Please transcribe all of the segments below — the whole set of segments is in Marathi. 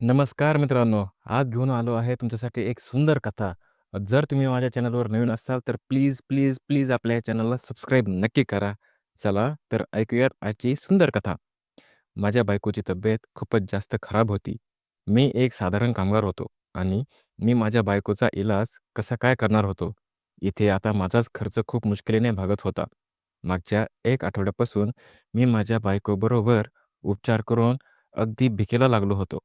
नमस्कार मित्रांनो. आज घेऊन आलो आहे तुमच्यासाठी एक सुंदर कथा. जर तुम्ही माझ्या चॅनलवर नवीन असाल तर प्लीज, प्लीज, प्लीज आपल्या या चॅनलला सबस्क्राईब नक्की करा. चला तर ऐकूयात आजची सुंदर कथा. माझ्या बायकोची तब्येत खूपच जास्त खराब होती. मी एक साधारण कामगार होतो आणि मी माझ्या बायकोचा इलाज कसा काय करणार होतो. इथे आता माझाच खर्च खूप मुश्किलीने भागत होता. मागच्या 1 आठवड्यापासून मी माझ्या बायकोबरोबर उपचार करून अगदी भिकेला लागलो होतो.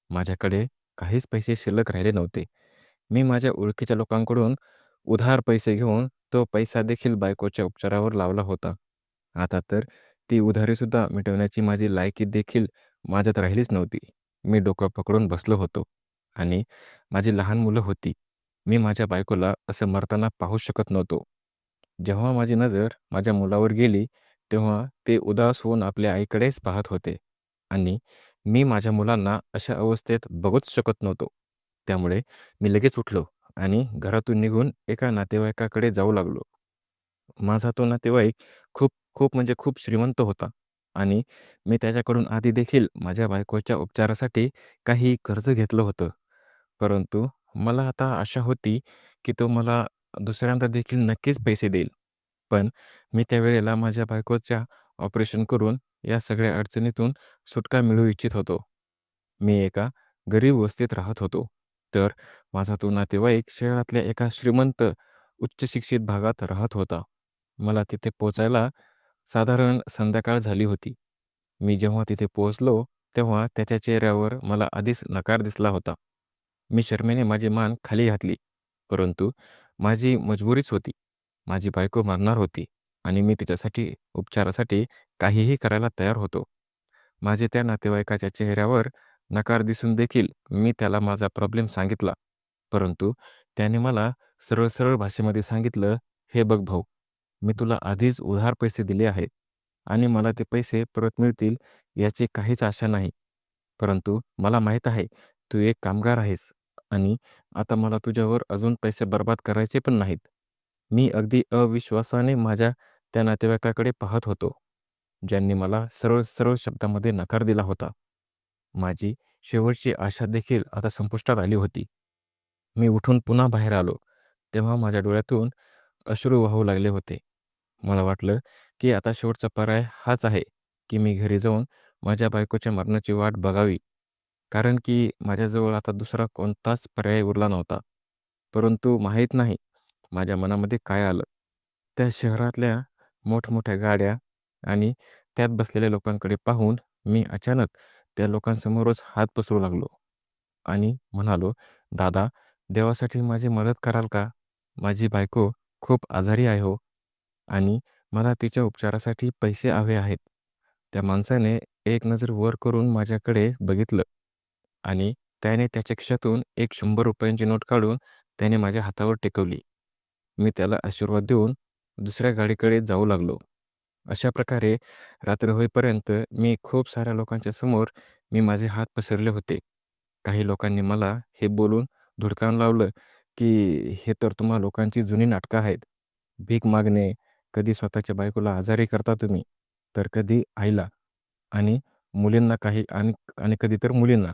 माझ्याकडे काहीच पैसे शिल्लक राहिले नव्हते. मी माझ्या ओळखीच्या लोकांकडून उधार पैसे घेऊन तो पैसा देखील बायकोच्या उपचारावर लावला होता. आता तर ती उधारीसुद्धा मिटवण्याची माझी लायकी देखील माझ्यात राहिलीच नव्हती. मी डोकं पकडून बसलो होतो आणि माझी लहान मुलं होती. मी माझ्या बायकोला असं मरताना पाहूच शकत नव्हतो. जेव्हा माझी नजर माझ्या मुलावर गेली, तेव्हा ते उदास होऊन आपल्या आईकडेच पाहत होते आणि मी माझ्या मुलांना अशा अवस्थेत बघूच शकत नव्हतो. त्यामुळे मी लगेच उठलो आणि घरातून निघून एका नातेवाईकाकडे जाऊ लागलो. माझा तो नातेवाईक खूप खूप म्हणजे खूप श्रीमंत होता आणि मी त्याच्याकडून आधी देखील माझ्या बायकोच्या उपचारासाठी काही कर्ज घेतलं होतं. परंतु मला आता आशा होती, की तो मला दुसऱ्यांदा देखील नक्कीच पैसे देईल. पण मी त्यावेळेला माझ्या बायकोच्या ऑपरेशन करून या सगळ्या अडचणीतून सुटका मिळवू इच्छित होतो. मी एका गरीब वस्तीत राहत होतो. तर माझा तो नातेवाईक शहरातल्या एका श्रीमंत, उच्च शिक्षित भागात राहत होता. मला तिथे पोहोचायला साधारण संध्याकाळ झाली होती. मी जेव्हा तिथे पोहोचलो, तेव्हा त्याच्या चेहऱ्यावर मला आधीच नकार दिसला होता. मी शरमेने माझी मान खाली घातली. परंतु माझी मजबुरीच होती. माझी बायको मरणार होती आणि मी तिच्यासाठी उपचारासाठी काहीही करायला तयार होतो. माझे त्या नातेवाईकाच्या चेहऱ्यावर नकार दिसून देखील मी त्याला माझा प्रॉब्लेम सांगितला. परंतु त्याने मला सरळ-सरळ भाषेमध्ये सांगितलं, "हे बघ भाऊ, मी तुला आधीच उधार पैसे दिले आहेत आणि मला ते पैसे परत मिळतील याची काहीच आशा नाही. परंतु मला माहीत आहे, तू एक कामगार आहेस आणि आता मला तुझ्यावर अजून पैसे बर्बाद करायचे पण नाहीत." मी अगदी अविश्वासाने माझ्या त्या नातेवाईकाकडे पाहत होतो, ज्यांनी मला सरळ-सरळ शब्दामध्ये नकार दिला होता. माझी शेवटची आशा देखील आता संपुष्टात आली होती. मी उठून पुन्हा बाहेर आलो, तेव्हा माझ्या डोळ्यातून अश्रू वाहू लागले होते. मला वाटलं, की आता शेवटचा पर्याय हाच आहे, की मी घरी जाऊन माझ्या बायकोच्या मरणाची वाट बघावी. कारण की माझ्याजवळ आता दुसरा कोणताच पर्याय उरला नव्हता. परंतु माहीत नाही माझ्या मनामध्ये काय आलं. त्या शहरातल्या मोठमोठ्या गाड्या आणि त्यात बसलेल्या लोकांकडे पाहून मी अचानक त्या लोकांसमोरच हात पसरू लागलो आणि म्हणालो, "दादा, देवासाठी माझी मदत कराल का? माझी बायको खूप आजारी आहे हो आणि मला तिच्या उपचारासाठी पैसे हवे आहेत." त्या माणसाने एक नजर वर करून माझ्याकडे बघितलं आणि त्याने त्याच्या खिशातून एक ₹100 नोट काढून त्याने माझ्या हातावर टेकवली. मी त्याला आशीर्वाद देऊन दुसऱ्या गाडीकडे जाऊ लागलो. अशा प्रकारे रात्र होईपर्यंत मी खूप साऱ्या लोकांच्या समोर माझे हात पसरले होते. काही लोकांनी मला हे बोलून धुडकावून लावलं, की "हे तर तुम्हा लोकांची जुनी नाटकं आहेत. भीक मागणे, कधी स्वतःच्या बायकोला आजारी करता तुम्ही, तर कधी आईला आणि मुलींना काही आणि आणि कधी तर मुलींना."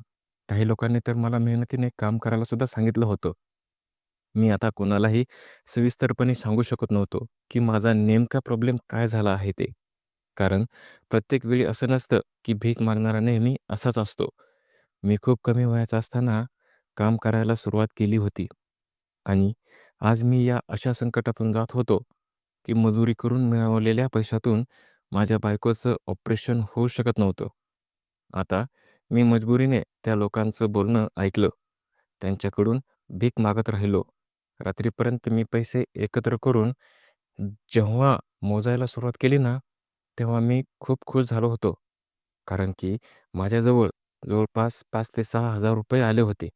काही लोकांनी तर मला मेहनतीने काम करायला सुद्धा सांगितलं होतं. मी आता कोणालाही सविस्तरपणे सांगू शकत नव्हतो, की माझा नेमका प्रॉब्लेम काय झाला आहे ते. कारण प्रत्येक वेळी असं नसतं, की भीक मागणारा नेहमी असाच असतो. मी खूप कमी वयाचा असताना काम करायला सुरुवात केली होती आणि आज मी या अशा संकटातून जात होतो, की मजुरी करून मिळवलेल्या पैशातून माझ्या बायकोचं ऑपरेशन होऊ शकत नव्हतं. आता मी मजबुरीने त्या लोकांचं बोलणं ऐकलं. त्यांच्याकडून भीक मागत राहिलो. रात्रीपर्यंत मी पैसे एकत्र करून जेव्हा मोजायला सुरुवात केली ना, तेव्हा मी खूप खुश झालो होतो. कारण की माझ्याजवळ जवळपास 5,000 ते 6,000 रुपये आले होते.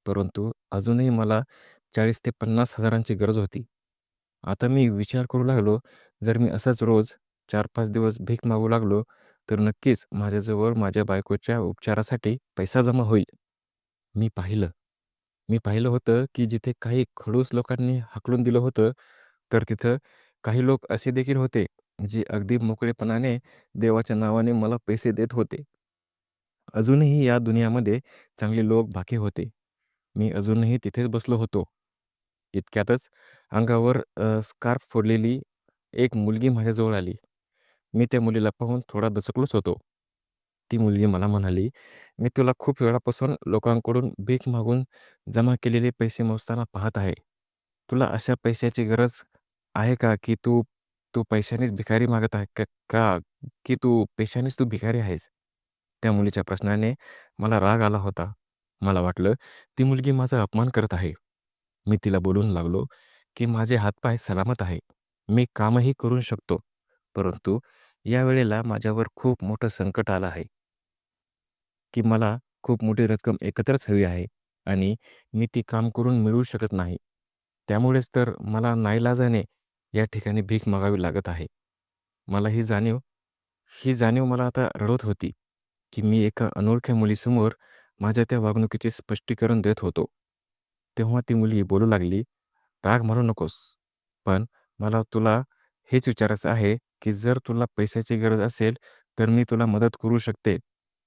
परंतु अजूनही मला 40,000 ते 50,000ची गरज होती. आता मी विचार करू लागलो, जर मी असंच रोज 4-5 दिवस भीक मागू लागलो, तर नक्कीच माझ्याजवळ माझ्या बायकोच्या उपचारासाठी पैसा जमा होईल. मी पाहिलं. मी पाहिलं होतं, की जिथे काही खडूस लोकांनी हाकलून दिलं होतं, तर तिथं काही लोक असे देखील होते, जे अगदी मोकळेपणाने देवाच्या नावाने मला पैसे देत होते. अजूनही या दुनियामध्ये चांगले लोक बाकी होते. मी अजूनही तिथेच बसलो होतो. इतक्यातच अंगावर स्कार्फ फोडलेली एक मुलगी माझ्याजवळ आली. मी त्या मुलीला पाहून थोडा दचकलोच होतो. ती मुलगी मला म्हणाली, "मी तुला खूप वेळापासून लोकांकडून भीक मागून जमा केलेले पैसे मोजताना पाहत आहे. तुला अशा पैशाची गरज आहे का, की तू तू पैशानेच भिकारी मागत आहे का की तू भिकारी आहेस?" त्या मुलीच्या प्रश्नाने मला राग आला होता. मला वाटलं, ती मुलगी माझा अपमान करत आहे. मी तिला बोलून लागलो, की माझे हातपाय सलामत आहे. मी कामही करू शकतो. परंतु या वेळेला माझ्यावर खूप मोठं संकट आलं आहे, की मला खूप मोठी रक्कम एकत्रच हवी आहे आणि मी ती काम करून मिळवू शकत नाही. त्यामुळेच तर मला नाईलाजाने या ठिकाणी भीक मागावी लागत आहे. मला ही जाणीव मला आता रडवत होती, की मी एका अनोळख्या मुलीसमोर माझ्या त्या वागणुकीचे स्पष्टीकरण देत होतो. तेव्हा ती मुलगी बोलू लागली, "राग मानू नकोस. पण मला तुला हेच विचारायचं आहे, की जर तुला पैशाची गरज असेल, तर मी तुला मदत करू शकते.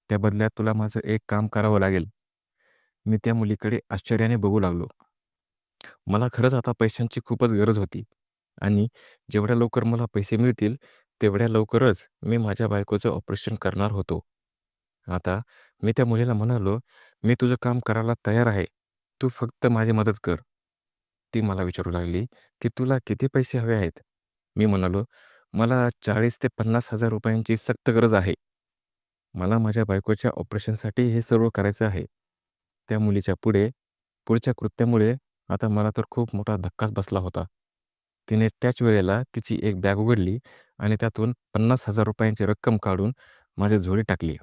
त्या बदल्यात तुला माझं एक काम करावं लागेल." मी त्या मुलीकडे आश्चर्याने बघू लागलो. मला खरंच आता पैशांची खूपच गरज होती आणि जेवढ्या लवकर मला पैसे मिळतील, तेवढ्या लवकरच मी माझ्या बायकोचं ऑपरेशन करणार होतो. आता मी त्या मुलीला म्हणालो, "मी तुझं काम करायला तयार आहे. तू फक्त माझी मदत कर." ती मला विचारू लागली, की "तुला किती पैसे हवे आहेत?" मी म्हणालो, "मला 40,000 ते 50,000 रुपयांची सक्त गरज आहे. मला माझ्या बायकोच्या ऑपरेशनसाठी हे सर्व करायचं आहे." त्या मुलीच्या पुढच्या कृत्यामुळे आता मला तर खूप मोठा धक्काच बसला होता. तिने त्याच वेळेला तिची एक बॅग उघडली आणि त्यातून 50,000 रुपयांची रक्कम काढून माझ्या झोळीत टाकली.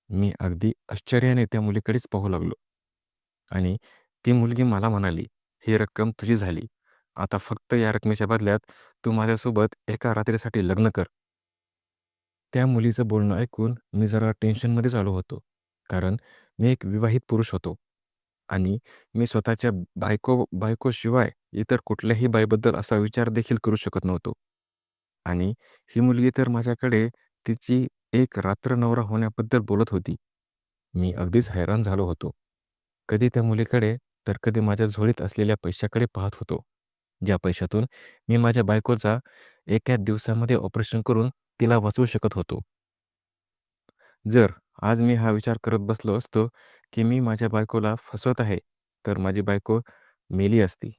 मी अगदी आश्चर्याने त्या मुलीकडेच पाहू लागलो आणि ती मुलगी मला म्हणाली, "ही रक्कम तुझी झाली. आता फक्त या रकमेच्या बदल्यात तू माझ्यासोबत एका रात्रीसाठी लग्न कर." त्या मुलीचं बोलणं ऐकून मी जरा टेन्शनमध्येच आलो होतो. कारण मी एक विवाहित पुरुष होतो आणि मी स्वतःच्या बायकोशिवाय इतर कुठल्याही बाईबद्दल असा विचार देखील करू शकत नव्हतो. आणि ही मुलगी तर माझ्याकडे तिची एक रात्र नवरा होण्याबद्दल बोलत होती. मी अगदीच हैराण झालो होतो. कधी त्या मुलीकडे, तर कधी माझ्या झोळीत असलेल्या पैशाकडे पाहत होतो. ज्या पैशातून मी माझ्या बायकोचा एका दिवसामध्ये ऑपरेशन करून तिला वाचवू शकत होतो. जर आज मी हा विचार करत बसलो असतो, की मी माझ्या बायकोला फसवत आहे, तर माझी बायको मेली असती.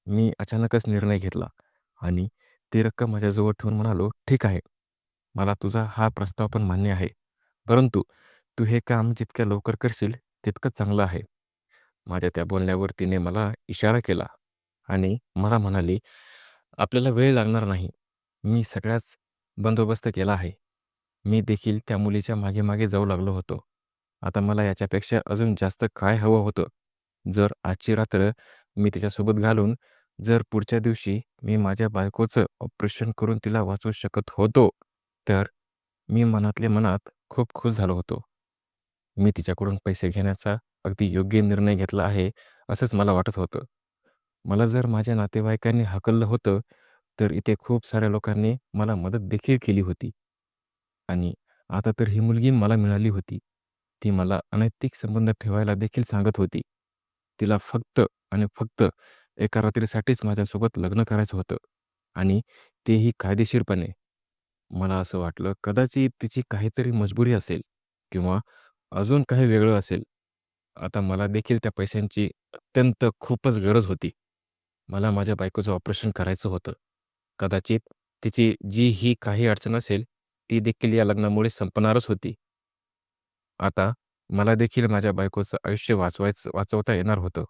मी अचानकच निर्णय घेतला आणि ती रक्कम माझ्याजवळ ठेवून म्हणालो, "ठीक आहे, मला तुझा हा प्रस्ताव पण मान्य आहे. परंतु तू हे काम जितक्या लवकर करशील, तितकं चांगलं आहे." माझ्या त्या बोलण्यावर तिने मला इशारा केला आणि मला म्हणाली, "आपल्याला वेळ लागणार नाही. मी सगळाच बंदोबस्त केला आहे." मी देखील त्या मुलीच्या मागे-मागे जाऊ लागलो होतो. आता मला याच्यापेक्षा अजून जास्त काय हवं होतं? जर आजची रात्र मी तिच्यासोबत घालवून, जर पुढच्या दिवशी मी माझ्या बायकोचं ऑपरेशन करून तिला वाचवू शकत होतो, तर मी मनातल्या मनात खूप खुश झालो होतो. मी तिच्याकडून पैसे घेण्याचा अगदी योग्य निर्णय घेतला आहे, असंच मला वाटत होतं. मला जर माझ्या नातेवाईकांनी हाकललं होतं, तर इथे खूप साऱ्या लोकांनी मला मदत देखील केली होती. आणि आता तर ही मुलगी मला मिळाली होती. ती मला अनैतिक संबंध ठेवायला देखील सांगत होती. तिला फक्त आणि फक्त एका रात्रीसाठीच माझ्यासोबत लग्न करायचं होतं आणि तेही कायदेशीरपणे. मला असं वाटलं कदाचित तिची काहीतरी मजबुरी असेल किंवा अजून काही वेगळं असेल. आता मला देखील त्या पैशांची अत्यंत खूपच गरज होती. मला माझ्या बायकोचं ऑपरेशन करायचं होतं. कदाचित तिची जी ही काही अडचण असेल, ती देखील या लग्नामुळे संपणारच होती. आता मला देखील माझ्या बायकोचं आयुष्य वाचवता येणार होतं.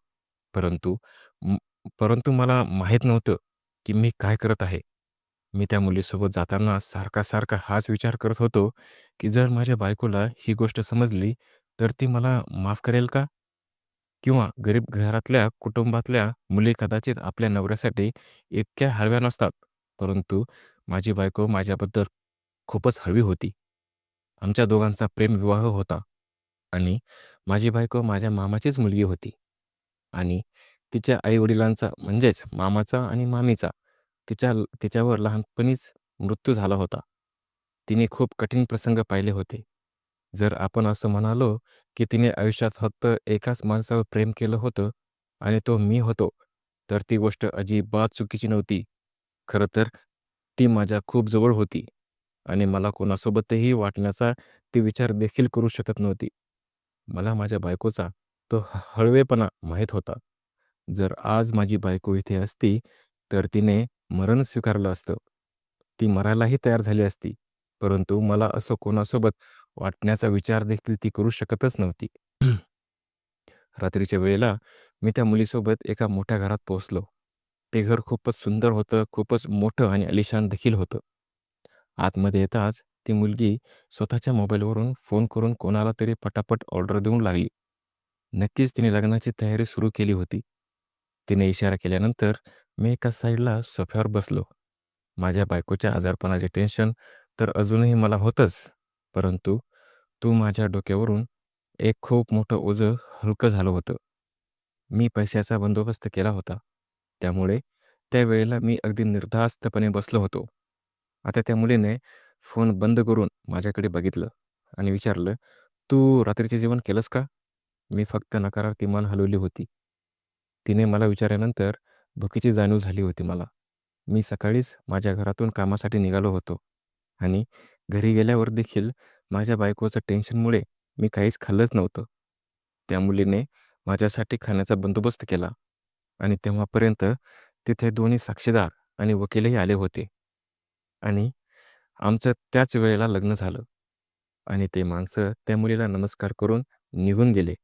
परंतु म परंतु मला माहीत नव्हतं, की मी काय करत आहे. मी त्या मुलीसोबत जाताना सारखा हाच विचार करत होतो, की जर माझ्या बायकोला ही गोष्ट समजली, तर ती मला माफ करेल का? किंवा गरीब घरातल्या कुटुंबातल्या मुली कदाचित आपल्या नवऱ्यासाठी इतक्या हळव्या नसतात. परंतु माझी बायको माझ्याबद्दल खूपच हळवी होती. आमच्या दोघांचा प्रेमविवाह होता आणि माझी बायको माझ्या मामाचीच मुलगी होती आणि तिच्या आई-वडिलांचा म्हणजेच मामाचा आणि मामीचा तिच्यावर लहानपणीच मृत्यू झाला होता. तिने खूप कठीण प्रसंग पाहिले होते. जर आपण असं म्हणालो, की तिने आयुष्यात फक्त एकाच माणसावर प्रेम केलं होतं आणि तो मी होतो, तर ती गोष्ट अजिबात चुकीची नव्हती. खरं तर ती माझ्या खूप जवळ होती आणि मला कोणासोबतही वाटण्याचा ती विचार देखील करू शकत नव्हती. मला माझ्या बायकोचा तो हळवेपणा माहीत होता. जर आज माझी बायको इथे असती, तर तिने मरण स्वीकारलं असतं. ती मरायलाही तयार झाली असती. परंतु मला असं कोणासोबत वाटण्याचा विचार देखील ती करू शकतच नव्हती. रात्रीच्या वेळेला मी त्या मुलीसोबत एका मोठ्या घरात पोहोचलो. ते घर खूपच सुंदर होतं, खूपच मोठं आणि आलिशान देखील होतं. आतमध्ये येताच ती मुलगी स्वतःच्या मोबाईलवरून फोन करून कोणाला तरी पटापट ऑर्डर देऊन लागली. नक्कीच तिने लग्नाची तयारी सुरू केली होती. तिने इशारा केल्यानंतर मी एका साईडला सोफ्यावर बसलो. माझ्या बायकोच्या आजारपणाचे टेन्शन तर अजूनही मला होतंच. परंतु तू माझ्या डोक्यावरून एक खूप मोठं ओझं हलकं झालं होतं. मी पैशाचा बंदोबस्त केला होता. त्यामुळे त्यावेळेला मी अगदी निर्धास्तपणे बसलो होतो. आता त्या मुलीने फोन बंद करून माझ्याकडे बघितलं आणि विचारलं, "तू रात्रीचे जेवण केलंस का?" मी फक्त नकारार्थी मान हलवली होती. तिने मला विचारल्यानंतर भुकेची जाणीव झाली होती मला. मी सकाळीच माझ्या घरातून कामासाठी निघालो होतो आणि घरी गेल्यावर देखील माझ्या बायकोच्या टेन्शनमुळे मी काहीच खाल्लंच नव्हतं. त्या मुलीने माझ्यासाठी खाण्याचा बंदोबस्त केला आणि तेव्हापर्यंत तिथे दोन्ही साक्षीदार आणि वकीलही आले होते आणि आमचं त्याच वेळेला लग्न झालं आणि ते माणसं त्या मुलीला नमस्कार करून निघून गेले.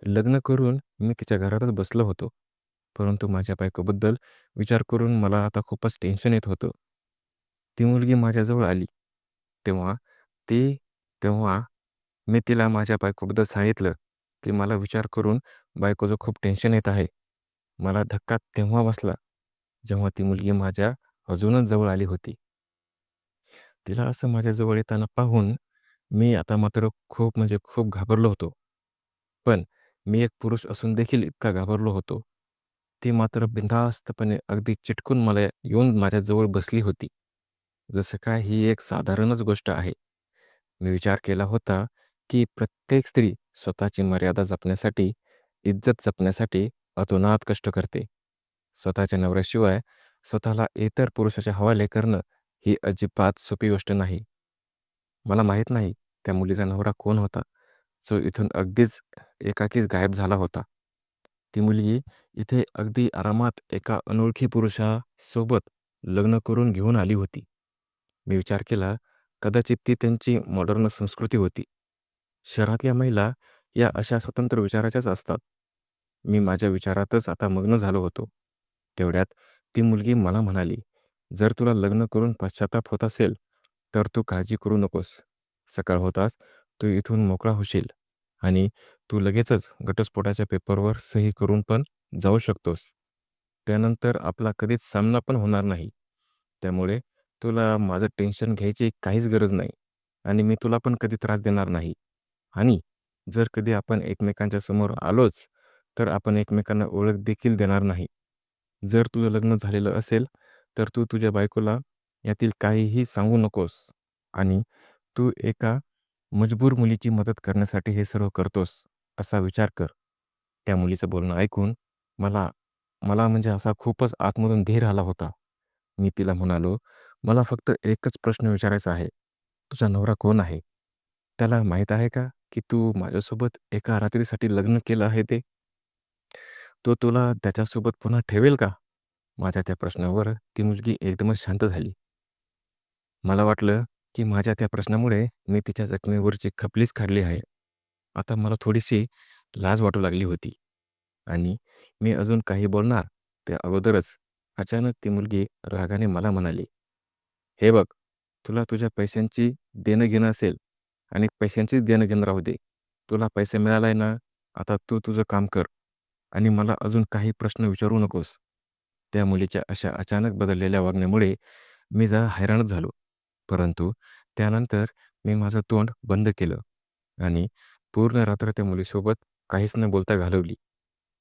लग्न करून मी तिच्या घरातच बसलो होतो. परंतु माझ्या बायकोबद्दल विचार करून मला आता खूपच टेन्शन येत होतं. ती मुलगी माझ्याजवळ आली. तेव्हा ती तेव्हा मी तिला माझ्या बायकोबद्दल सांगितलं, की मला विचार करून बायकोचं खूप टेन्शन येत आहे. मला धक्का तेव्हा बसला, जेव्हा ती मुलगी माझ्या अजूनच जवळ आली होती. तिला असं माझ्याजवळ येताना पाहून मी आता मात्र खूप म्हणजे खूप घाबरलो होतो. पण मी एक पुरुष असून देखील इतका घाबरलो होतो. ती मात्र बिनधास्तपणे अगदी चिटकून मला येऊन माझ्याजवळ बसली होती. जसं काय ही एक साधारणच गोष्ट आहे. मी विचार केला होता, की प्रत्येक स्त्री स्वतःची मर्यादा जपण्यासाठी, इज्जत जपण्यासाठी अतोनात कष्ट करते. स्वतःच्या नवऱ्याशिवाय स्वतःला इतर पुरुषाच्या हवाले करणं ही अजिबात सोपी गोष्ट नाही. मला माहीत नाही त्या मुलीचा नवरा कोण होता, जो इथून अगदीच एकाकीच गायब झाला होता. ती मुलगी इथे अगदी आरामात एका अनोळखी पुरुषासोबत लग्न करून घेऊन आली होती. मी विचार केला, कदाचित ती त्यांची मॉडर्न संस्कृती होती. शहरातल्या महिला या अशा स्वतंत्र विचाराच्याच असतात. मी माझ्या विचारातच आता मग्न झालो होतो. तेवढ्यात ती मुलगी मला म्हणाली, "जर तुला लग्न करून पश्चाताप होत असेल, तर तू काळजी करू नकोस. सकाळ होताच तू इथून मोकळा होशील आणि तू लगेचच घटस्फोटाच्या पेपरवर सही करून पण जाऊ शकतोस. त्यानंतर आपला कधीच सामना पण होणार नाही. त्यामुळे तुला माझं टेन्शन घ्यायची काहीच गरज नाही आणि मी तुला पण कधी त्रास देणार नाही. आणि जर कधी आपण एकमेकांच्या समोर आलोच, तर आपण एकमेकांना ओळख देखील देणार नाही. जर तुझं लग्न झालेलं असेल, तर तू तुझ्या बायकोला यातील काहीही सांगू नकोस आणि तू एका मजबूर मुलीची मदत करण्यासाठी हे सर्व करतोस, असा विचार कर." त्या मुलीचं बोलणं ऐकून मला मला म्हणजे असा खूपच आतमधून धीर आला होता. मी तिला म्हणालो, "मला फक्त एकच प्रश्न विचारायचा आहे. तुझा नवरा कोण आहे? त्याला माहीत आहे का, की तू माझ्यासोबत एका रात्रीसाठी लग्न केलं आहे ते? तो तुला त्याच्यासोबत पुन्हा ठेवेल का?" माझ्या त्या प्रश्नावर ती मुलगी एकदमच शांत झाली. मला वाटलं, की माझ्या त्या प्रश्नामुळे मी तिच्या जखमेवरची खपलीच काढली आहे. आता मला थोडीशी लाज वाटू लागली होती आणि मी अजून काही बोलणार त्या अगोदरच अचानक ती मुलगी रागाने मला म्हणाली, "हे बघ, तुला तुझ्या पैशांची देणं-घेणं असेल आणि पैशांचीच देणं-घेणं राहू दे. तुला पैसे मिळालाय ना, आता तू तुझं काम कर आणि मला अजून काही प्रश्न विचारू नकोस." त्या मुलीच्या अशा अचानक बदललेल्या वागण्यामुळे मी जरा हैराणच झालो. परंतु त्यानंतर मी माझं तोंड बंद केलं आणि पूर्ण रात्र त्या मुलीसोबत काहीच न बोलता घालवली.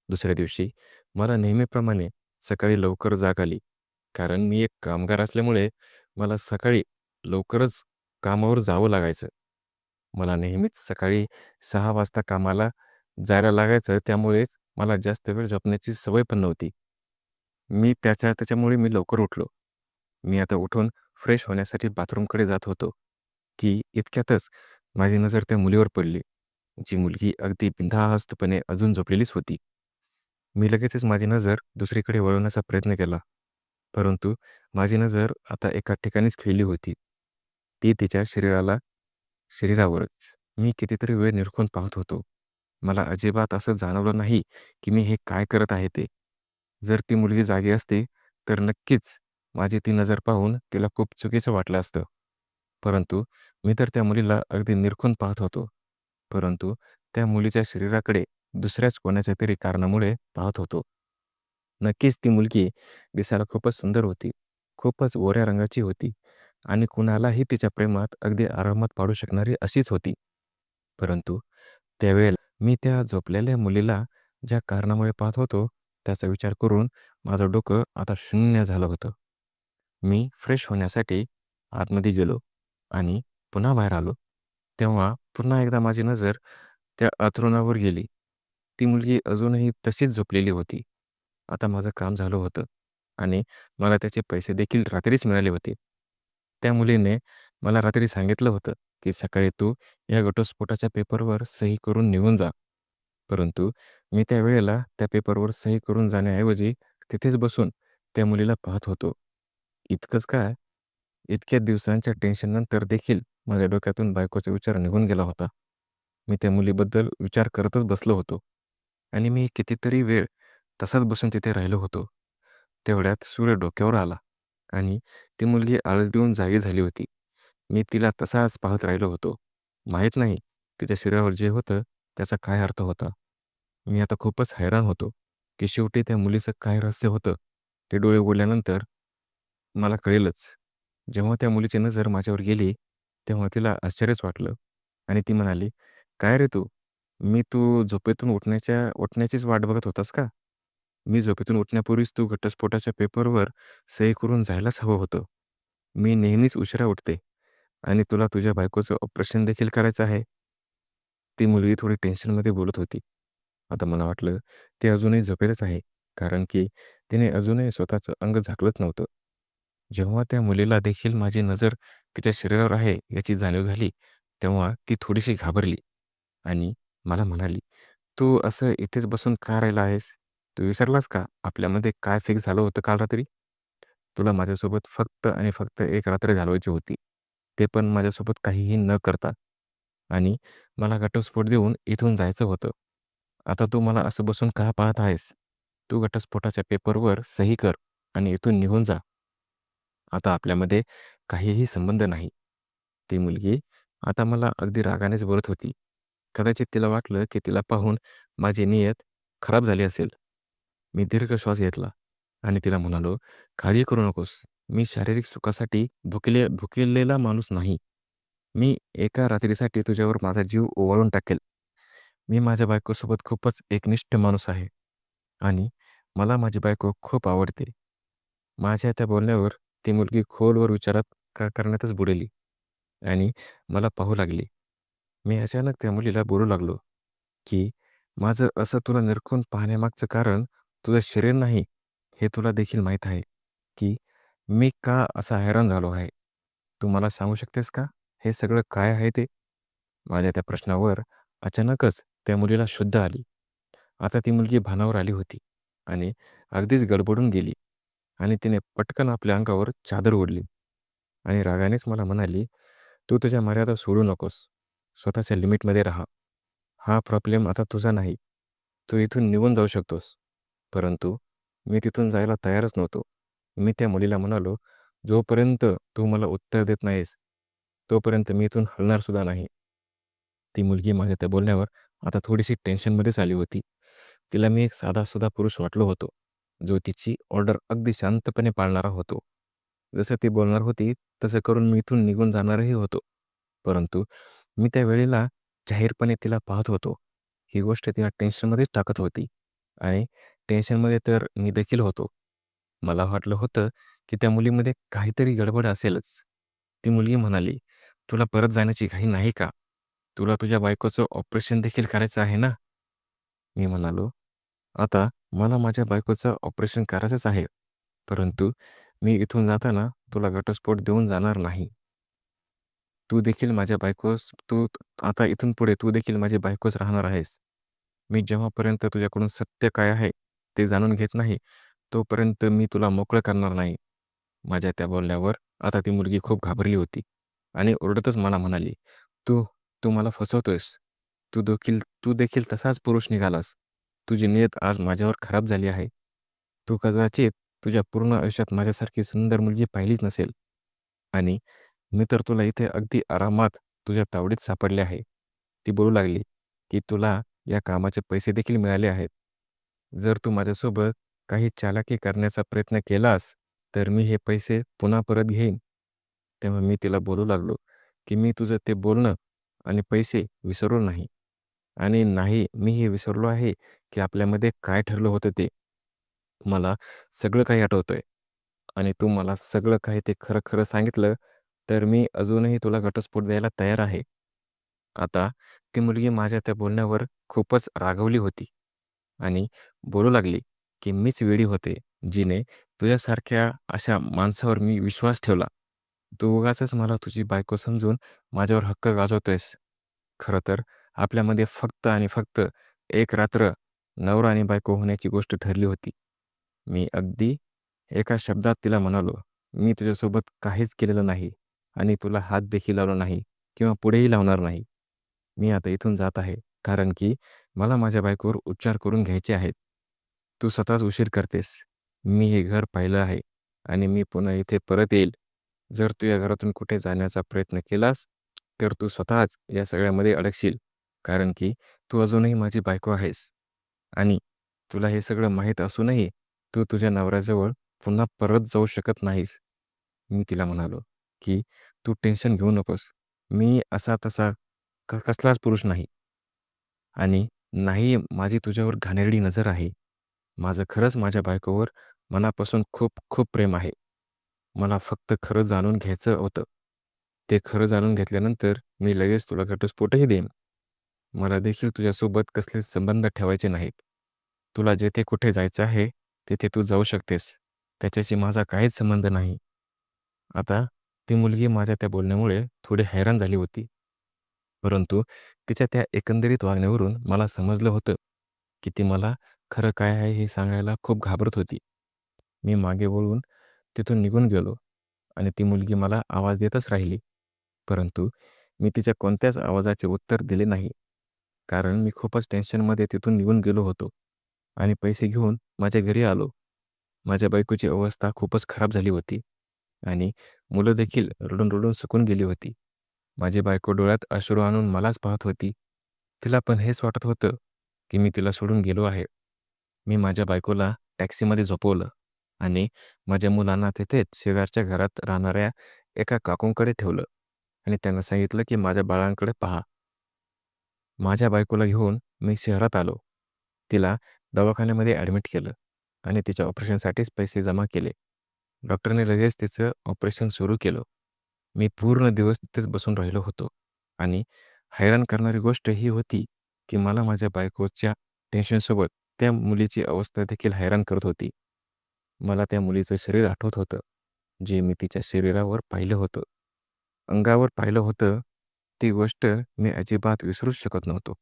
दुसऱ्या दिवशी मला नेहमीप्रमाणे सकाळी लवकर जाग आली. कारण मी एक कामगार असल्यामुळे मला सकाळी लवकरच कामावर जावं लागायचं. मला नेहमीच सकाळी 6 वाजता कामाला जायला लागायचं, त्यामुळेच मला जास्त वेळ झोपण्याची सवय पण नव्हती. त्याच्यामुळे मी लवकर उठलो. मी आता उठून फ्रेश होण्यासाठी बाथरूमकडे जात होतो, की इतक्यातच माझी नजर त्या मुलीवर पडली. जी मुलगी अगदी बिनधास्तपणे अजून झोपलेलीच होती. मी लगेचच माझी नजर दुसरीकडे वळवण्याचा प्रयत्न केला. परंतु माझी नजर आता एका ठिकाणीच खिळली होती. ती तिच्या शरीरावरच. मी कितीतरी वेळ निरखून पाहत होतो. मला अजिबात असं जाणवलं नाही, की मी हे काय करत आहे ते. जर ती मुलगी जागी असती, तर नक्कीच माझी ती नजर पाहून तिला खूप चुकीचं वाटलं असतं. परंतु मी तर त्या मुलीला अगदी निरखून पाहत होतो. परंतु त्या मुलीच्या शरीराकडे दुसऱ्याच कोणाच्या तरी कारणामुळे पाहत होतो. नक्कीच ती मुलगी दिसायला खूपच सुंदर होती. खूपच गोऱ्या रंगाची होती आणि कुणालाही तिच्या प्रेमात अगदी आरामात पाडू शकणारी अशीच होती. परंतु त्यावेळेला मी त्या झोपलेल्या मुलीला ज्या कारणामुळे पाहत होतो, त्याचा विचार करून माझं डोकं आता शून्य झालं होतं. मी फ्रेश होण्यासाठी आतमध्ये गेलो आणि पुन्हा बाहेर आलो. तेव्हा पुन्हा एकदा माझी नजर त्या अंथरुणावर गेली. ती मुलगी अजूनही तशीच झोपलेली होती. आता माझं काम झालं होतं आणि मला त्याचे पैसे देखील रात्रीच मिळाले होते. त्या मुलीने मला रात्री सांगितलं होतं, की सकाळी तू या घटस्फोटाच्या पेपरवर सही करून निघून जा. परंतु मी त्यावेळेला त्या पेपरवर सही करून जाण्याऐवजी तिथेच बसून त्या मुलीला पाहत होतो. इतकंच काय, इतक्या दिवसांच्या टेन्शननंतर देखील माझ्या डोक्यातून बायकोचा विचार निघून गेला होता. मी त्या मुलीबद्दल विचार करतच बसलो होतो आणि मी कितीतरी वेळ तसाच बसून तिथे राहिलो होतो. तेवढ्यात सूर्य डोक्यावर आला आणि ती मुलगी आळस देऊन जागी झाली होती. मी तिला तसाच पाहत राहिलो होतो. माहीत नाही तिच्या शरीरावर जे होतं त्याचा काय अर्थ होता. मी आता खूपच हैराण होतो, की शेवटी त्या मुलीचं काय रहस्य होतं ते डोळे उघडल्यानंतर मला कळेलच. जेव्हा त्या मुलीची नजर माझ्यावर गेली, तेव्हा तिला आश्चर्यच वाटलं आणि ती म्हणाली, "काय रे तू? तू झोपेतून उठण्याचीच वाट बघत होतास का? मी झोपेतून उठण्यापूर्वीच तू घटस्फोटाच्या पेपरवर सही करून जायलाच हवं होतं. मी नेहमीच उशिरा उठते आणि तुला तुझ्या बायकोचं ऑपरेशन देखील करायचं आहे." ती मुलगी थोडी टेन्शनमध्ये बोलत होती. आता मला वाटलं, ती अजूनही झोपेतच आहे, कारण की तिने अजूनही स्वतःचं अंग झाकलंच नव्हतं. जेव्हा त्या मुलीला देखील माझी नजर तिच्या शरीरावर आहे याची जाणीव झाली, तेव्हा ती थोडीशी घाबरली आणि मला म्हणाली, "तू असं इथेच बसून का राहिला आहेस? तू विसरलास का आपल्यामध्ये काय फिक्स झालं होतं काल रात्री? तुला माझ्यासोबत फक्त आणि फक्त एक रात्र घालवायची होती. ते पण माझ्यासोबत काहीही न करता आणि मला घटस्फोट देऊन इथून जायचं होतं. आता तू मला असं बसून का पाहत आहेस? तू घटस्फोटाच्या पेपरवर सही कर आणि इथून निघून जा. आता आपल्यामध्ये काहीही संबंध नाही." ती मुलगी आता मला अगदी रागानेच बोलत होती. कदाचित तिला वाटलं, की तिला पाहून माझी नियत खराब झाली असेल. मी दीर्घ श्वास घेतला आणि तिला म्हणालो, "काळजी करू नकोस. मी शारीरिक सुखासाठी भुकेलेला माणूस नाही. मी एका रात्रीसाठी तुझ्यावर माझा जीव ओवाळून टाकेल. मी माझ्या बायकोसोबत खूपच एकनिष्ठ माणूस आहे आणि मला माझी बायको खूप आवडते." माझ्या त्या बोलण्यावर ती मुलगी खोलवर विचारात करण्यातच बुडेली आणि मला पाहू लागली. मी अचानक त्या मुलीला बोलू लागलो, की माझं असं तुला निरखून पाहण्यामागचं कारण तुझं शरीर नाही, हे तुला देखील माहीत आहे, की मी का असा हैराण झालो आहे. तू मला सांगू शकतेस का, हे सगळं काय आहे ते? माझ्या त्या प्रश्नावर अचानकच त्या मुलीला शुद्ध आली. आता ती मुलगी भानावर आली होती आणि अगदीच गडबडून गेली आणि तिने पटकन आपल्या अंगावर चादर ओढली आणि रागानेच मला म्हणाली, "तू तुझ्या मर्यादा सोडू नकोस. स्वतःच्या लिमिटमध्ये राहा. हा प्रॉब्लेम आता तुझा नाही. तू इथून निघून जाऊ शकतोस." परंतु मी तिथून जायला तयारच नव्हतो. मी त्या मुलीला म्हणालो, "जोपर्यंत तू मला उत्तर देत नाहीस, तोपर्यंत मी इथून हलणार सुद्धा नाही." ती मुलगी माझ्या त्या बोलण्यावर आता थोडीशी टेन्शनमध्येच आली होती. तिला मी एक साधासुधा पुरुष वाटलो होतो, जो तिची ऑर्डर अगदी शांतपणे पाळणारा होतो. जसं ती बोलणार होती, तसं करून मी इथून निघून जाणारही होतो. परंतु मी त्या वेळेला जाहीरपणे तिला पाहत होतो. ही गोष्ट तिला टेन्शनमध्येच टाकत होती आणि टेन्शनमध्ये तर मी देखील होतो. मला वाटलं होतं, की त्या मुलीमध्ये काहीतरी गडबड असेलच. ती मुलगी म्हणाली, "तुला परत जाण्याची घाई नाही का?" तुला तुझ्या बायकोचं ऑपरेशन देखील करायचं आहे ना?" मी म्हणालो, "आता मला माझ्या बायकोचं ऑपरेशन करायचंच आहे. परंतु मी इथून जाताना तुला घटस्फोट देऊन जाणार नाही. तू देखील माझ्या बायकोस तू आता इथून पुढे तू देखील माझी बायकोच राहणार आहेस. मी जेव्हापर्यंत तुझ्याकडून सत्य काय आहे ते जाणून घेत नाही, तोपर्यंत मी तुला मोकळं करणार नाही." माझ्या त्या बोलण्यावर आता ती मुलगी खूप घाबरली होती आणि ओरडतच मला म्हणाली, "तू तू मला फसवतोयस. तू देखील तसाच पुरुष निघालास. तुझी नियत आज माझ्यावर खराब झाली आहे. तू कदाचित तुझ्या पूर्ण आयुष्यात माझ्यासारखी सुंदर मुलगी पाहिलीच नसेल आणि मी तर तुला इथे अगदी आरामात तुझ्या तावडीत सापडले आहे." ती बोलू लागली, की "तुला या कामाचे पैसे देखील मिळाले आहेत. जर तू माझ्यासोबत काही चालाकी करण्याचा प्रयत्न केलास, तर मी हे पैसे पुन्हा परत घेईन." तेव्हा मी तिला बोलू लागलो, की "मी तुझं ते बोलणं आणि पैसे विसरलो नाही आणि नाही मी हे विसरलो आहे, की आपल्यामध्ये काय ठरलं होतं ते. मला सगळं काही आठवतंय आणि तू मला सगळं काही ते खरं-खरं सांगितलं, तर मी अजूनही तुला घटस्फोट द्यायला तयार आहे." आता ती मुलगी माझ्या त्या बोलण्यावर खूपच रागावली होती आणि बोलू लागली, की "मीच वेडी होते, जिने तुझ्यासारख्या अशा माणसावर मी विश्वास ठेवला. तू उगाचच मला तुझी बायको समजून माझ्यावर हक्क गाजवतोयस. खरं तर आपल्यामध्ये फक्त आणि फक्त एक रात्र नवरा आणि बायको होण्याची गोष्ट ठरली होती." मी अगदी एका शब्दात तिला म्हणालो, "मी तुझ्यासोबत काहीच केलेलं नाही आणि तुला हात देखील लावला नाही किंवा पुढेही लावणार नाही. मी आता इथून जात आहे, कारण की मला माझ्या बायकोवर उपचार करून घ्यायचे आहेत. तू स्वतःच उशीर करतेस. मी हे घर पाहिलं आहे आणि मी पुन्हा इथे परत येईल. जर तू या घरातून कुठे जाण्याचा प्रयत्न केलास, तर तू स्वतःच या सगळ्यामध्ये अडकशील, कारण की तू अजूनही माझी बायको आहेस आणि तुला हे सगळं माहीत असूनही तू तुझ्या नवऱ्याजवळ पुन्हा परत जाऊ शकत नाहीस." मी तिला म्हणालो, की "तू टेन्शन घेऊ नकोस. मी असा तसा कसलाच पुरुष नाही आणि नाही माझी तुझ्यावर घाणेरडी नजर आहे. माझं खरंच माझ्या बायकोवर मनापासून खूप खूप प्रेम आहे. मला फक्त खरं जाणून घ्यायचं होतं. ते खरं जाणून घेतल्यानंतर मी लगेच तुला घटस्फोटही देईन. मला देखील तुझ्यासोबत कसलेच संबंध ठेवायचे नाहीत. तुला जेथे कुठे जायचं आहे, तिथे तू जाऊ शकतेस. त्याच्याशी माझा काहीच संबंध नाही." आता ती मुलगी माझ्या त्या बोलण्यामुळे थोडी हैराण झाली होती. परंतु तिच्या त्या एकंदरीत वागण्यावरून मला समजलं होतं, की ती मला खरं काय आहे हे सांगायला खूप घाबरत होती. मी मागे वळून तिथून निघून गेलो आणि ती मुलगी मला आवाज देतच राहिली. परंतु मी तिच्या कोणत्याच आवाजाचे उत्तर दिले नाही. कारण मी खूपच टेन्शनमध्ये तिथून निघून गेलो होतो आणि पैसे घेऊन माझ्या घरी आलो. माझ्या बायकोची अवस्था खूपच खराब झाली होती आणि मुलं देखील रडून-रडून सुकून गेली होती. माझी बायको डोळ्यात अश्रू आणून मलाच पाहत होती. तिला पण हेच वाटत होतं, की मी तिला सोडून गेलो आहे. मी माझ्या बायकोला टॅक्सीमध्ये झोपवलं आणि माझ्या मुलांना तिथेच शेजारच्या घरात राहणाऱ्या एका काकूंकडे ठेवलं आणि त्यांना सांगितलं, की माझ्या बाळांकडे पहा. माझ्या बायकोला घेऊन मी शहरात आलो. तिला दवाखान्यामध्ये ॲडमिट केलं आणि तिच्या ऑपरेशनसाठीच पैसे जमा केले. डॉक्टरने लगेच तिचं ऑपरेशन सुरू केलं. मी पूर्ण दिवस तिथेच बसून राहिलो होतो आणि हैराण करणारी गोष्ट ही होती, की मला माझ्या बायकोच्या टेन्शनसोबत त्या मुलीची अवस्था देखील हैराण करत होती. मला त्या मुलीचं शरीर आठवत होतं, जे मी तिच्या शरीरावर पाहिलं होतं. अंगावर पाहिलं होतं, ती गोष्ट मी अजिबात विसरूच शकत नव्हतो.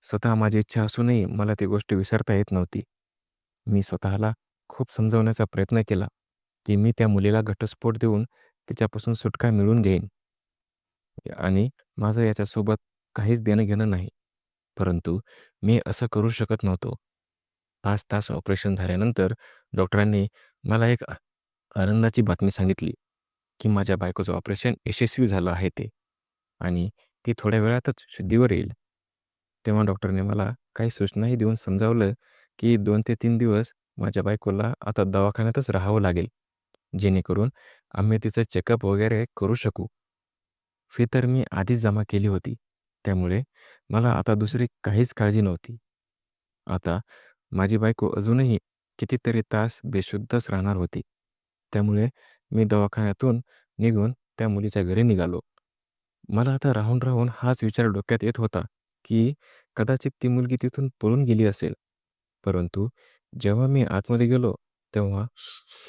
स्वतः माझी इच्छा असूनही मला ती गोष्ट विसरता येत नव्हती. मी स्वतःला खूप समजवण्याचा प्रयत्न केला, की मी त्या मुलीला घटस्फोट देऊन तिच्यापासून सुटका मिळवून घेईन आणि माझं याच्यासोबत काहीच देणं-घेणं नाही. परंतु मी असं करू शकत नव्हतो. 5 तास ऑपरेशन झाल्यानंतर डॉक्टरांनी मला एक आनंदाची बातमी सांगितली, की माझ्या बायकोचं ऑपरेशन यशस्वी झालं आहे ते आणि ती थोड्या वेळातच शुद्धीवर येईल. तेव्हा डॉक्टरने मला काही सूचनाही देऊन समजावलं, की 2 ते 3 दिवस माझ्या बायकोला आता दवाखान्यातच राहावं लागेल, जेणेकरून आम्ही तिचं चेकअप वगैरे करू शकू. फी तर मी आधीच जमा केली होती. त्यामुळे मला आता दुसरी काहीच काळजी नव्हती. आता माझी बायको अजूनही कितीतरी तास बेशुद्धच राहणार होती. त्यामुळे मी दवाखान्यातून निघून त्या मुलीच्या घरी निघालो. मला आता राहून हाच विचार डोक्यात येत होता, की कदाचित ती मुलगी तिथून पळून गेली असेल. परंतु जेव्हा मी आतमध्ये गेलो, तेव्हा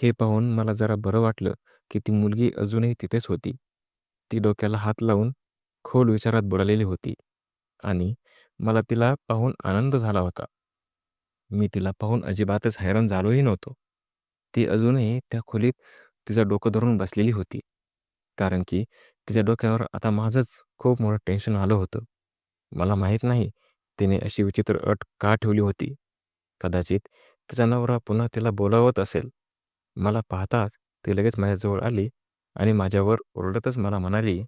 हे पाहून मला जरा बरं वाटलं, की ती मुलगी अजूनही तिथेच होती. ती डोक्याला हात लावून खोल विचारात बुडालेली होती आणि मला तिला पाहून आनंद झाला होता. मी तिला पाहून अजिबातच हैराण झालोही नव्हतो. ती अजूनही त्या खोलीत तिचं डोकं धरून बसलेली होती. कारण की तिच्या डोक्यावर आता माझंच खूप मोठं टेन्शन आलं होतं. मला माहीत नाही तिने अशी विचित्र अट का ठेवली होती. कदाचित तिचा नवरा पुन्हा तिला बोलावत असेल. मला पाहताच ती लगेच माझ्याजवळ आली आणि माझ्यावर ओरडतच मला म्हणाली,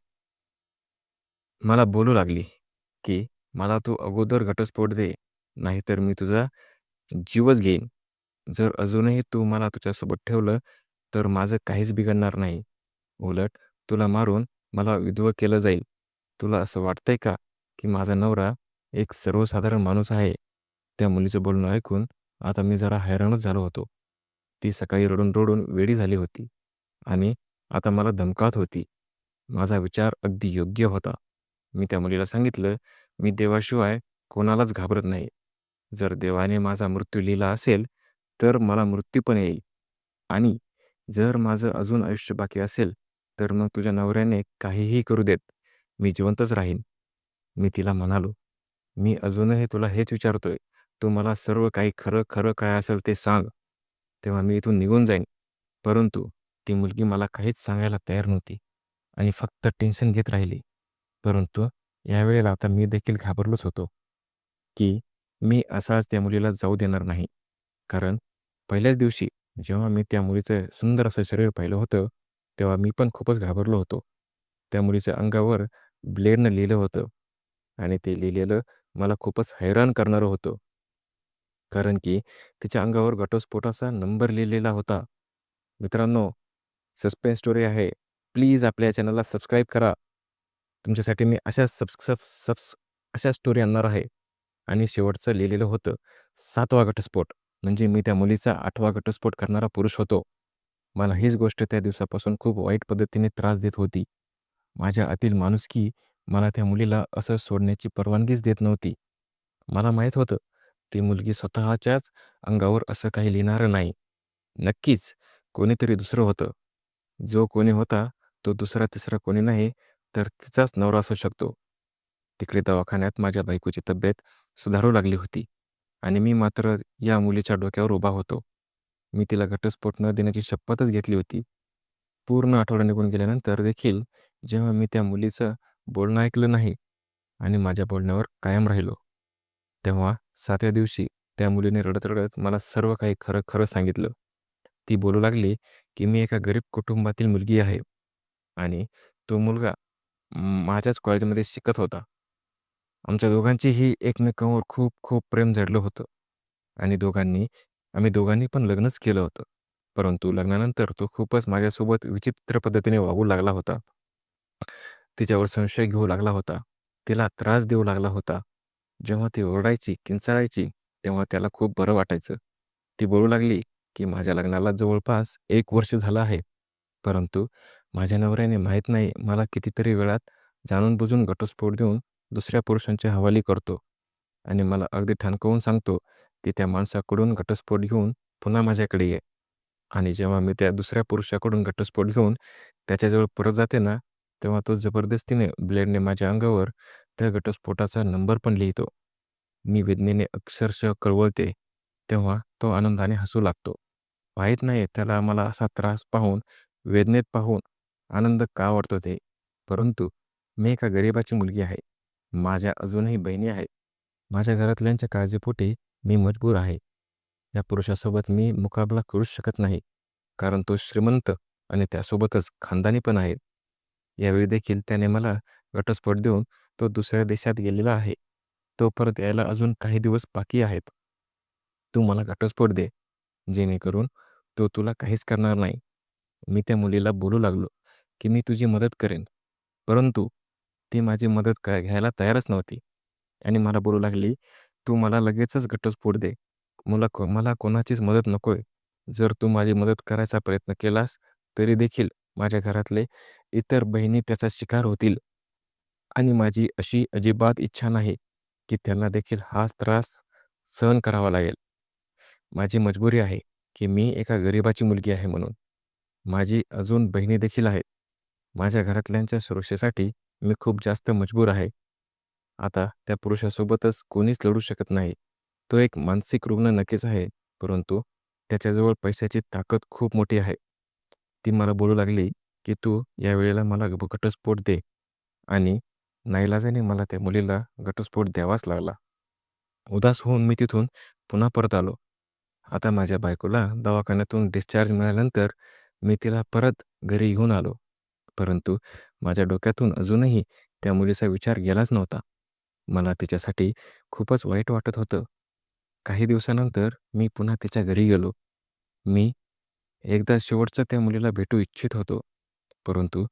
मला बोलू लागली, की "मला तू अगोदर घटस्फोट दे, नाहीतर मी तुझा जीवच घेईन. जर अजूनही तू मला तुझ्यासोबत ठेवलं, तर माझं काहीच बिघडणार नाही. उलट तुला मारून मला विधवं केलं जाईल. तुला असं वाटतंय का, की माझा नवरा एक सर्वसाधारण माणूस आहे?" त्या मुलीचं बोलणं ऐकून आता मी जरा हैराणच झालो होतो. ती सकाळी रडून वेडी झाली होती आणि आता मला धमकावत होती. माझा विचार अगदी योग्य होता. मी त्या मुलीला सांगितलं, "मी देवाशिवाय कोणालाच घाबरत नाही. जर देवाने माझा मृत्यू लिहिला असेल, तर मला मृत्यू पण येईल. आणि जर माझं अजून आयुष्य बाकी असेल, तर मग तुझ्या नवऱ्याने काहीही करू देत. मी जिवंतच राहीन." मी तिला म्हणालो, "मी अजूनही तुला हेच विचारतोय. तू मला सर्व काही खरं काय असेल ते सांग. तेव्हा मी इथून निघून जाईन." परंतु ती मुलगी मला काहीच सांगायला तयार नव्हती आणि फक्त टेन्शन घेत राहिली. परंतु यावेळेला आता मी देखील घाबरलोच होतो, की मी असाच त्या मुलीला जाऊ देणार नाही. कारण पहिल्याच दिवशी जेव्हा मी त्या मुलीचं सुंदर असं शरीर पाहिलं होतं, तेव्हा मी पण खूपच घाबरलो होतो. त्या मुलीच्या अंगावर ब्लेडनं लिहिलं होतं आणि ते लिहिलेलं मला खूपच हैराण करणारं होतं. कारण की तिच्या अंगावर घटस्फोटाचा नंबर लिहिलेला होता. मित्रांनो, सस्पेन्स स्टोरी आहे. प्लीज आपल्या चॅनलला सबस्क्राईब करा. तुमच्यासाठी मी अशा स्टोरी आणणार आहे. आणि शेवटचं लिहिलेलं होतं 7वा घटस्फोट. म्हणजे मी त्या मुलीचा 8वा घटस्फोट करणारा पुरुष होतो. मला हीच गोष्ट त्या दिवसापासून खूप वाईट पद्धतीने त्रास देत होती. माझ्या आतील माणुसकी मला त्या मुलीला असं सोडण्याची परवानगीच देत नव्हती. मला माहीत होतं, ती मुलगी स्वतःच्याच अंगावर असं काही लिहिणारं नाही. नक्कीच कोणीतरी दुसरं होतं. जो कोणी होता, तो दुसरा-तिसरा कोणी नाही, तर तिचाच नवरा असू शकतो. तिकडे दवाखान्यात माझ्या बायकोची तब्येत सुधारू लागली होती आणि मी मात्र या मुलीच्या डोक्यावर उभा होतो. मी तिला घटस्फोट न देण्याची शपथच घेतली होती. पूर्ण आठवडा निघून गेल्यानंतर देखील जेव्हा मी त्या मुलीचं बोलणं ऐकलं नाही आणि माझ्या बोलण्यावर कायम राहिलो, तेव्हा 7व्या दिवशी त्या मुलीने रडत-रडत मला सर्व काही खरं सांगितलं. ती बोलू लागली, की "मी एका गरीब कुटुंबातील मुलगी आहे आणि तो मुलगा माझ्याच कॉलेजमध्ये शिकत होता. आमच्या दोघांचीही एकमेकांवर खूप प्रेम जडलं होतं आणि आम्ही दोघांनी पण लग्नच केलं होतं. परंतु लग्नानंतर तो खूपच माझ्यासोबत विचित्र पद्धतीने वागू लागला होता. तिच्यावर संशय घेऊ लागला होता. तिला त्रास देऊ लागला होता. जेव्हा ती ओरडायची, किंचाळायची, तेव्हा त्याला खूप बरं वाटायचं. ती बोलू लागली, की "माझ्या लग्नाला जवळपास 1 वर्ष झालं आहे. परंतु माझ्या नवऱ्याने माहीत नाही मला कितीतरी वेळात जाणून-बुजून घटस्फोट देऊन दुसऱ्या पुरुषांच्या हवाली करतो आणि मला अगदी ठणकावून सांगतो, की त्या माणसाकडून घटस्फोट घेऊन पुन्हा माझ्याकडे ये." आणि जेव्हा मी त्या दुसऱ्या पुरुषाकडून घटस्फोट घेऊन त्याच्याजवळ परत जाते ना, तेव्हा तो जबरदस्तीने ब्लेडने माझ्या अंगावर त्या घटस्फोटाचा नंबर पण लिहितो. मी वेदनेने अक्षरशः कळवळते. तेव्हा तो आनंदाने हसू लागतो. माहीत नाही त्याला मला असा त्रास पाहून, वेदनेत पाहून आनंद का वाटतो ते. परंतु मी एका गरिबाची मुलगी आहे. माझ्या अजूनही बहिणी आहेत. माझ्या घरातल्यांच्या काळजीपोटी मी मजबूर आहे. या पुरुषासोबत मी मुकाबला करूच शकत नाही. कारण तो श्रीमंत आणि त्यासोबतच खानदानी पण आहे. यावेळी देखील त्याने मला घटस्फोट देऊन तो दुसऱ्या देशात गेलेला आहे. तो परत यायला अजून काही दिवस बाकी आहेत. तू मला घटस्फोट दे, जेणेकरून तो तुला काहीच करणार नाही. मी त्या मुलीला बोलू लागलो, की मी तुझी मदत करेन. परंतु ती माझी मदत घ्यायला तयारच नव्हती आणि मला बोलू लागली, "तू मला लगेचच घटस्फोट दे. मला कोणाचीच मदत नकोय. जर तू माझी मदत करायचा प्रयत्न केलास, तरी देखील माझ्या घरातले इतर बहिणी त्याचा शिकार होतील." आणि माझी अशी अजिबात इच्छा नाही, की त्यांना देखील हाच त्रास सहन करावा लागेल. माझी मजबुरी आहे, की मी एका गरिबाची मुलगी आहे म्हणून. माझी अजून बहिणी देखील आहेत. माझ्या घरातल्यांच्या सुरक्षेसाठी मी खूप जास्त मजबूर आहे. आता त्या पुरुषासोबतच कोणीच लढू शकत नाही. तो एक मानसिक रुग्ण नक्कीच आहे, परंतु त्याच्याजवळ पैशाची ताकद खूप मोठी आहे. ती मला बोलू लागली, की "तू या वेळेला मला घटस्फोट दे." आणि नाईलाजाने मला त्या मुलीला घटस्फोट द्यावाच लागला. उदास होऊन मी तिथून पुन्हा परत आलो. आता माझ्या बायकोला दवाखान्यातून डिस्चार्ज मिळाल्यानंतर मी तिला परत घरी घेऊन आलो. परंतु माझ्या डोक्यातून अजूनही त्या मुलीचा विचार गेलाच नव्हता. मला तिच्यासाठी खूपच वाईट वाटत होतं. काही दिवसानंतर मी पुन्हा तिच्या घरी गेलो. मी एकदा शेवटचं त्या मुलीला भेटू इच्छित होतो. परंतु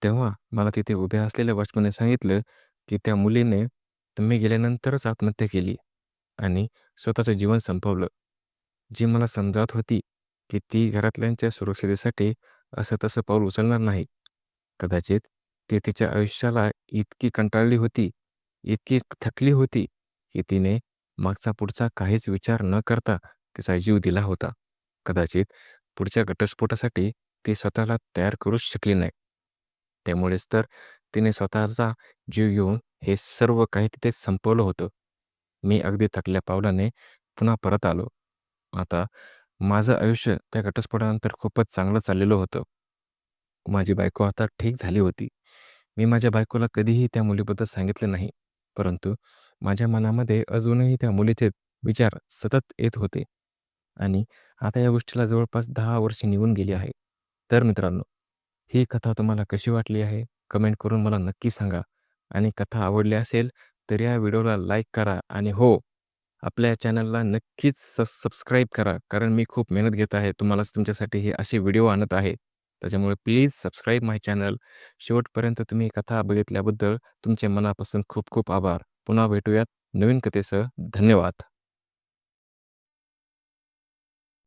तेव्हा मला तिथे उभ्या असलेल्या वॉचमनने सांगितलं, की त्या मुलीने तुम्ही गेल्यानंतरच आत्महत्या केली आणि स्वतःचं जीवन संपवलं. जी मला समजावत होती, की ती घरातल्यांच्या सुरक्षितेसाठी असं तसं पाऊल उचलणार नाही. कदाचित ती तिच्या आयुष्याला इतकी कंटाळली होती, इतकी थकली होती, की तिने मागचा पुढचा काहीच विचार न करता तिचा जीव दिला होता. कदाचित पुढच्या घटस्फोटासाठी ती स्वतःला तयार करूच शकली नाही. त्यामुळेच तर तिने स्वतःचा जीव घेऊन हे सर्व काही तिथेच संपवलं होतं. मी अगदी थकल्या पावलाने पुन्हा परत आलो. आता माझं आयुष्य त्या घटस्फोटानंतर खूपच चांगलं चाललेलं होतं. माझी बायको आता ठीक झाली होती. मी माझ्या बायकोला कधीही त्या मुलीबद्दल सांगितलं नाही. परंतु माझ्या मनामध्ये अजूनही त्या मुलीचे विचार सतत येत होते आणि आता या गोष्टीला जवळपास 10 वर्षे निघून गेली आहे. तर मित्रांनो, ही कथा तुम्हाला कशी वाटली आहे? कमेंट करून मला नक्की सांगा आणि कथा आवडली असेल तर या व्हिडिओला लाईक करा आणि हो, आपल्या चॅनलला नक्कीच सबस्क्राईब करा. कारण मी खूप मेहनत घेत आहे. तुम्हालाच तुमच्यासाठी हे असे व्हिडिओ आणत आहे. त्याच्यामुळे प्लीज सबस्क्राईब माय चॅनल. शेवटपर्यंत तुम्ही कथा बघितल्याबद्दल तुमचे मनापासून खूप खूप आभार. पुन्हा भेटूयात नवीन कथेसह. धन्यवाद.